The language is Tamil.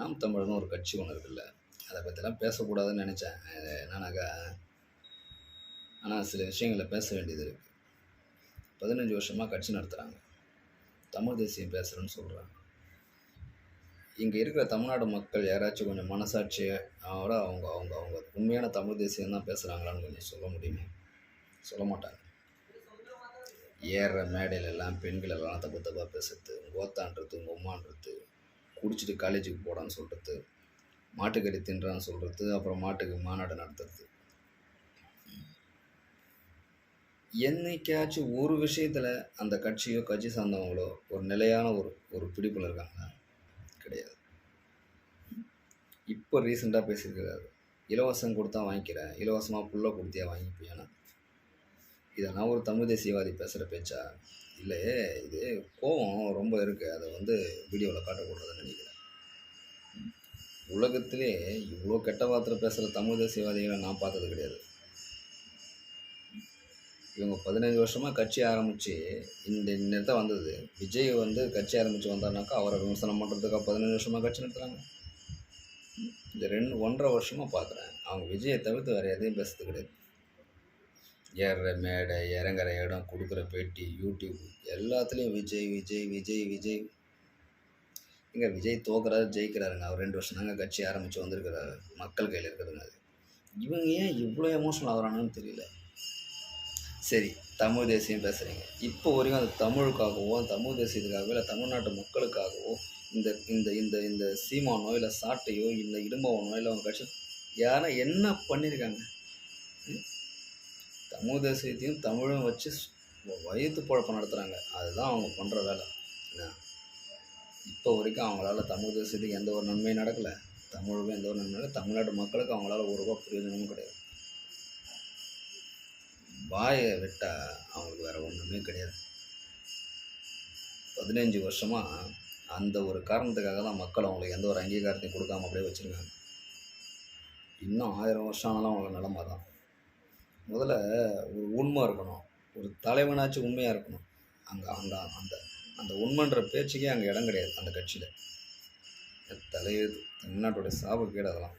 நாம் தமிழர்னு ஒரு கட்சி ஒன்று இருக்குல்ல, அதை பற்றிலாம் பேசக்கூடாதுன்னு நினச்சேன். என்னன்னாக்கா, ஆனால் சில விஷயங்களை பேச வேண்டியது இருக்குது. 15 வருஷமாக கட்சி நடத்துகிறாங்க, தமிழ் தேசியம் பேசுகிறேன்னு சொல்கிறாங்க. இங்கே இருக்கிற தமிழ்நாடு மக்கள் யாராச்சும் கொஞ்சம் மனசாட்சியோட அவங்க அவங்க அவங்க உண்மையான தமிழ் தேசியம் தான் பேசுகிறாங்களான்னு கொஞ்சம் சொல்ல முடியுமா? சொல்ல மாட்டாங்க. ஏறுற மேடையில் எல்லாம் பெண்கள் எல்லாம் தப்பு தப்பாக பேசுறது, ஓத்தான்றது, உங்கள் உமான்றது, குடிச்சிட்டு காலேஜுக்கு போடான்னு சொல்கிறது, மாட்டுக்கறி தின்றான்னு சொல்கிறது, அப்புறம் மாட்டுக்கு மாநாடு நடத்துறது. என்னைக்காச்சும் ஒரு விஷயத்தில் அந்த கட்சியோ கட்சி சார்ந்தவங்களோ ஒரு நிலையான ஒரு பிடிப்பில் இருக்காங்க? கிடையாது. இப்போ ரீசெண்டாக பேசியிருக்கிறாரு, இலவசம் கொடுத்தா வாங்கிக்கிறேன், இலவசமாக புல்ல கொடுத்தியா வாங்கிப்பியானா? இதெல்லாம் ஒரு தமிழ் தேசியவாதி பேசுகிற பேச்சா? இல்லை, இது கோபம் ரொம்ப இருக்குது, அதை வீடியோவில் காட்டக்கூடாதுன்னு நினைக்கிறேன். உலகத்திலே இவ்வளோ கெட்ட வார்த்தை பேசுகிற தமிழ் தேசியவாதிகளை நான் பார்த்தது கிடையாது. இவங்க 15 வருஷமாக கட்சி ஆரம்பித்து இந்த நேரத்தை வந்தது. விஜய் கட்சி ஆரம்பித்து வந்தார்னாக்கா அவரை விமர்சனம் பண்ணுறதுக்காக 15 வருஷமாக கட்சி நடத்துகிறாங்க. இந்த 1.5 வருஷமாக பார்க்குறேன், அவங்க விஜயை தவிர்த்து வேறு எதையும் பேசுறது கிடையாது. ஏறுற மேடை, இறங்குற இடம், கொடுக்குற பேட்டி, யூடியூப் எல்லாத்துலேயும் விஜய் விஜய் விஜய் விஜய். இங்கே விஜய் தோக்குறாரு, ஜெயிக்கிறாருங்க. அவர் 2 வருஷம் தாங்க கட்சி ஆரம்பித்து வந்திருக்கிறாரு, மக்கள் கையில் இருக்குதுங்க. அது இவங்க ஏன் இவ்வளோ எமோஷனல் ஆகுறானுன்னு தெரியல. சரி, தமிழ் தேசியம் பேசுகிறீங்க, இப்போ வரைக்கும் அது தமிழுக்காகவோ தமிழ் தேசியத்துக்காகவோ இல்லை தமிழ்நாட்டு மக்களுக்காகவோ இந்த இந்த இந்த இந்த சீமானோ இல்லை சாட்டையோ இல்லை இடும்பவனோ இல்லை அவங்க கட்சி யாரும் என்ன பண்ணியிருக்காங்க? தமிழ் தேசியத்தையும் தமிழும் வச்சு வயிற்று குழப்பம் நடத்துகிறாங்க. அதுதான் அவங்க பண்ணுற வேலை. இப்போ வரைக்கும் அவங்களால தமிழ் தேசியத்துக்கு எந்த ஒரு நன்மையும் நடக்கலை, தமிழுக்கும் எந்த ஒரு நன்மையும், தமிழ்நாட்டு மக்களுக்கு அவங்களால ஒரு ரூபா பிரயோஜனமும் கிடையாது. வாயை விட்டால் அவங்களுக்கு வேறு ஒன்றுமே கிடையாது. 15 வருஷமாக அந்த ஒரு காரணத்துக்காக தான் மக்கள் அவங்களுக்கு எந்த ஒரு அங்கீகாரத்தையும் கொடுக்காம அப்படியே வச்சுருக்காங்க. இன்னும் 1000 வருஷம் ஆனாலும் அவங்களுக்கு நிலமை தான். முதல்ல ஒரு உண்மை இருக்கணும், ஒரு தலைவனாச்சும் உண்மையாக இருக்கணும். அங்கே அந்த அந்த அந்த உண்மைன்ற பேச்சுக்கே அங்கே இடம் கிடையாது அந்த கட்சியில். தலைவர் தமிழ்நாட்டுடைய சாபக்கேடு அதெல்லாம்.